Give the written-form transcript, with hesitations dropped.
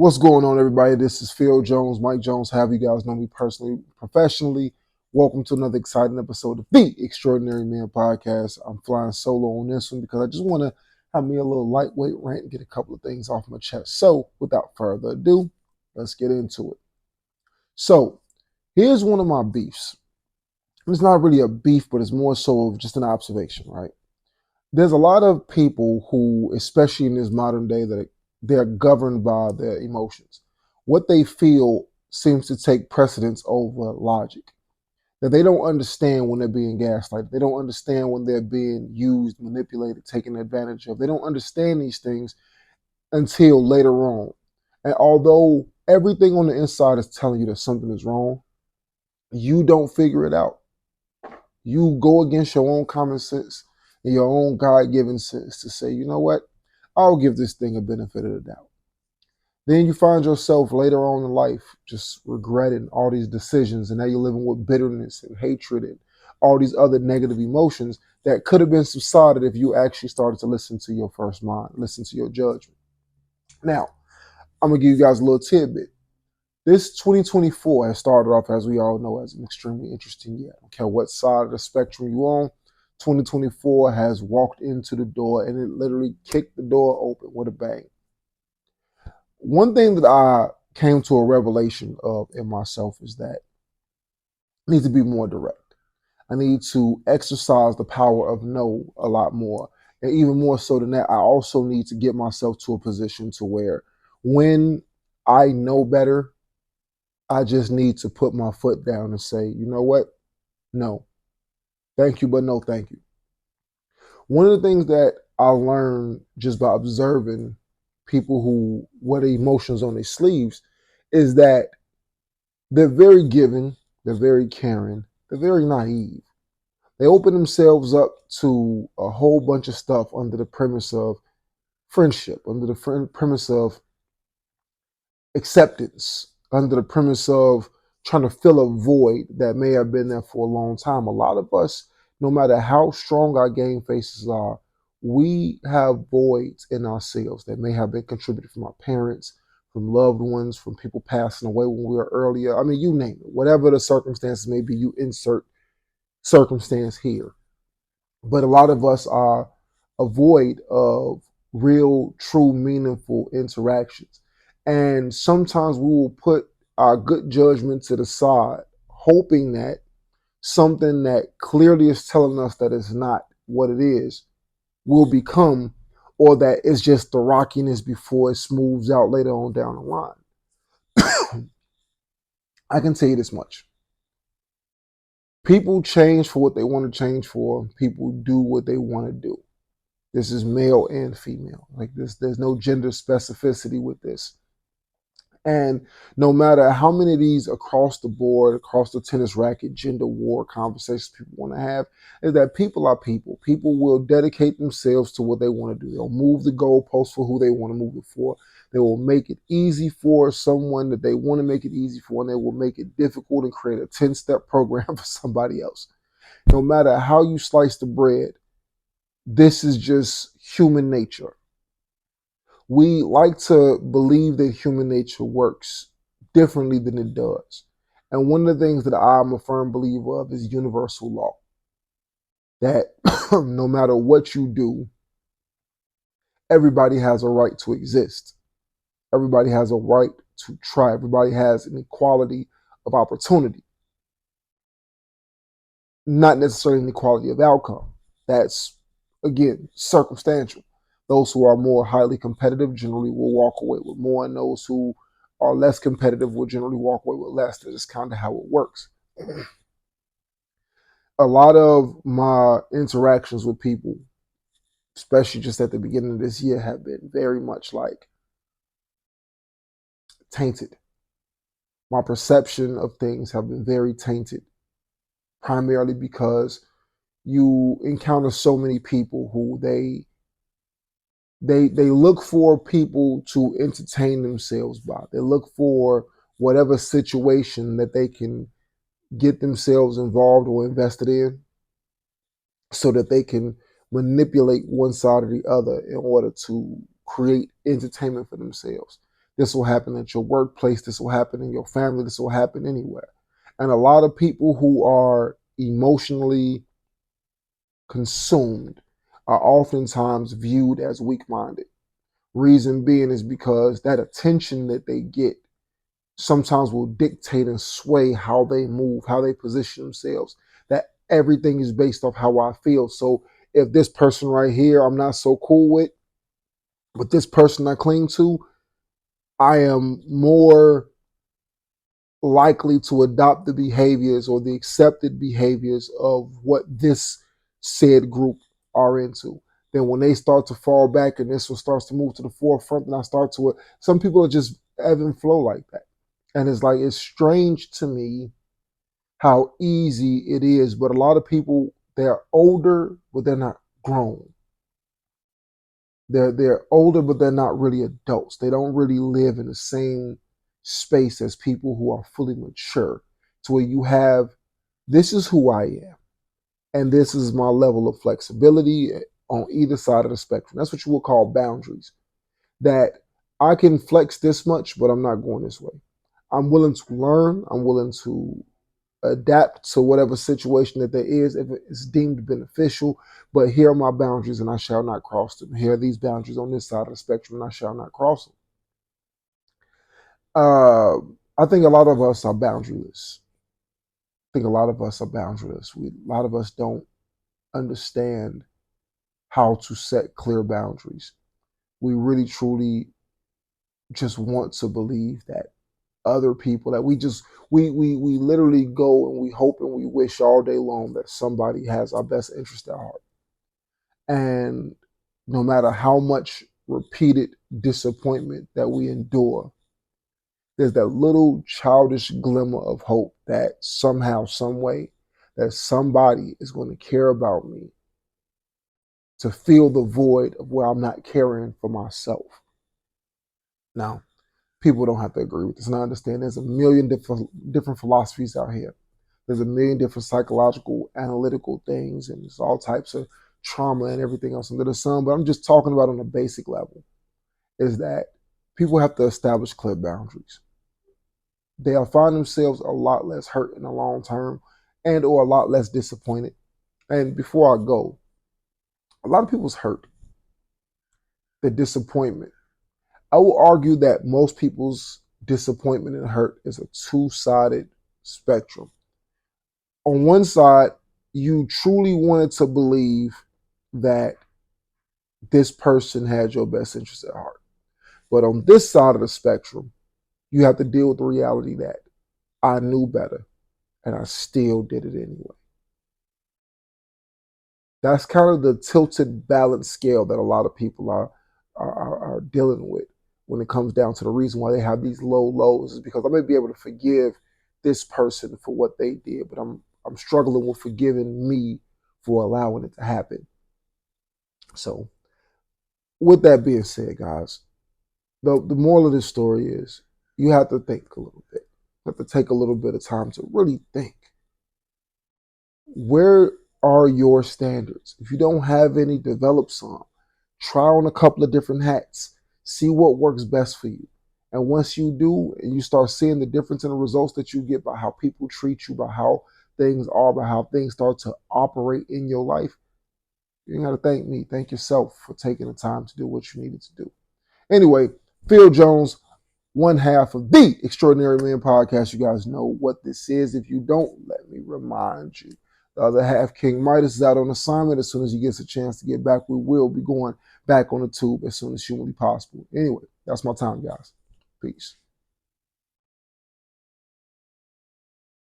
What's going on, everybody? This is Phil Jones, Mike Jones. Have you guys know me personally, professionally? Welcome to another exciting episode of the Extraordinary Man Podcast. I'm flying solo on this one because I just want to have me a little lightweight rant and get a couple of things off my chest. So, without further ado, let's get into it. So, here's one of my beefs. It's not really a beef, but it's more so of just an observation, right? There's a lot of people who, especially in this modern day, that they're governed by their emotions. What they feel seems to take precedence over logic. That they don't understand when they're being gaslighted. They don't understand when they're being used, manipulated, taken advantage of. They don't understand these things until later on. And although everything on the inside is telling you that something is wrong, you don't figure it out. You go against your own common sense and your own God-given sense to say, you know what? I'll give this thing a benefit of the doubt. Then you find yourself later on in life just regretting all these decisions, and now you're living with bitterness and hatred and all these other negative emotions that could have been subsided if you actually started to listen to your first mind, listen to your judgment. Now, I'm gonna give you guys a little tidbit. This 2024 has started off, as we all know, as an extremely interesting year. I don't care what side of the spectrum you're on, 2024 has walked into the door and it literally kicked the door open with a bang. One thing that I came to a revelation of in myself is that I need to be more direct. I need to exercise the power of no a lot more. And even more so than that, I also need to get myself to a position to where when I know better, I just need to put my foot down and say, you know what? No. Thank you, but no thank you. One of the things that I learned just by observing people who wear the emotions on their sleeves is that they're very giving, they're very caring, they're very naive. They open themselves up to a whole bunch of stuff under the premise of friendship, under the premise of acceptance, under the premise of trying to fill a void that may have been there for a long time. A lot of us, no matter how strong our game faces are, we have voids in ourselves that may have been contributed from our parents, from loved ones, from people passing away when we were earlier. I mean, you name it. Whatever the circumstances may be, you insert circumstance here. But a lot of us are a void of real, true, meaningful interactions. And sometimes we will put our good judgment to the side, hoping that something that clearly is telling us that it's not what it is will become, or that it's just the rockiness before it smooths out later on down the line. I can tell you this much. People change for what they want to change for. People do what they want to do. This is male and female. Like this, there's no gender specificity with this. And no matter how many of these across the board, across the tennis racket, gender war conversations people want to have, is that people are people. People will dedicate themselves to what they want to do. They'll move the goalpost for who they want to move it for. They will make it easy for someone that they want to make it easy for, and they will make it difficult and create a 10-step program for somebody else. No matter how you slice the bread, this is just human nature. We like to believe that human nature works differently than it does. And one of the things that I'm a firm believer of is universal law. That no matter what you do, everybody has a right to exist. Everybody has a right to try. Everybody has an equality of opportunity, not necessarily an equality of outcome. That's, again, circumstantial. Those who are more highly competitive generally will walk away with more, and those who are less competitive will generally walk away with less. That's just kind of how it works. A lot of my interactions with people, especially just at the beginning of this year, have been very much like tainted. My perception of things have been very tainted, primarily because you encounter so many people who they look for people to entertain themselves by. They look for whatever situation that they can get themselves involved or invested in so that they can manipulate one side or the other in order to create entertainment for themselves. This will happen at your workplace. This will happen in your family. This will happen anywhere. And a lot of people who are emotionally consumed are oftentimes viewed as weak minded. Reason being is because that attention that they get sometimes will dictate and sway how they move, how they position themselves. That everything is based off how I feel. So if this person right here I'm not so cool with, but this person I cling to, I am more likely to adopt the behaviors or the accepted behaviors of what this said group are into. Then when they start to fall back and this one starts to move to the forefront, and I start to, some people are just ebb and flow like that. And it's like, it's strange to me how easy it is, but a lot of people, they're older, but they're not grown. They're older, but they're not really adults. They don't really live in the same space as people who are fully mature. To where you have, this is who I am, and this is my level of flexibility on either side of the spectrum. That's what you would call boundaries. That I can flex this much, but I'm not going this way. I'm willing to learn. I'm willing to adapt to whatever situation that there is if it's deemed beneficial. But here are my boundaries, and I shall not cross them. Here are these boundaries on this side of the spectrum, and I shall not cross them. I think a lot of us are boundaryless. I think a lot of us are boundaryless. A lot of us don't understand how to set clear boundaries. We really, truly just want to believe that other people, that we literally go and we hope and we wish all day long that somebody has our best interest at heart. And no matter how much repeated disappointment that we endure, there's that little childish glimmer of hope that somehow, some way, that somebody is going to care about me, to fill the void of where I'm not caring for myself. Now, people don't have to agree with this, and I understand there's a million different philosophies out here. There's a million different psychological, analytical things, and there's all types of trauma and everything else under the sun. But I'm just talking about on a basic level, is that people have to establish clear boundaries. They'll find themselves a lot less hurt in the long term, and or a lot less disappointed. And before I go, a lot of people's hurt, the disappointment. I will argue that most people's disappointment and hurt is a two-sided spectrum. On one side, you truly wanted to believe that this person had your best interest at heart. But on this side of the spectrum, you have to deal with the reality that I knew better and I still did it anyway. That's kind of the tilted balance scale that a lot of people are dealing with when it comes down to the reason why they have these low lows, is because I may be able to forgive this person for what they did, but I'm struggling with forgiving me for allowing it to happen. So with that being said, guys, the moral of this story is you have to think a little bit. You have to take a little bit of time to really think. Where are your standards? If you don't have any, develop some. Try on a couple of different hats. See what works best for you. And once you do, and you start seeing the difference in the results that you get by how people treat you, by how things are, by how things start to operate in your life, you ain't got to thank me. Thank yourself for taking the time to do what you needed to do. Anyway, Phil Jones, one half of the Extraordinary Man podcast. You guys know what this is. If you don't, let me remind you. The other half, King Midas, is out on assignment. As soon as he gets a chance to get back, we will be going back on the tube as soon as humanly possible. Anyway, that's my time, guys. Peace.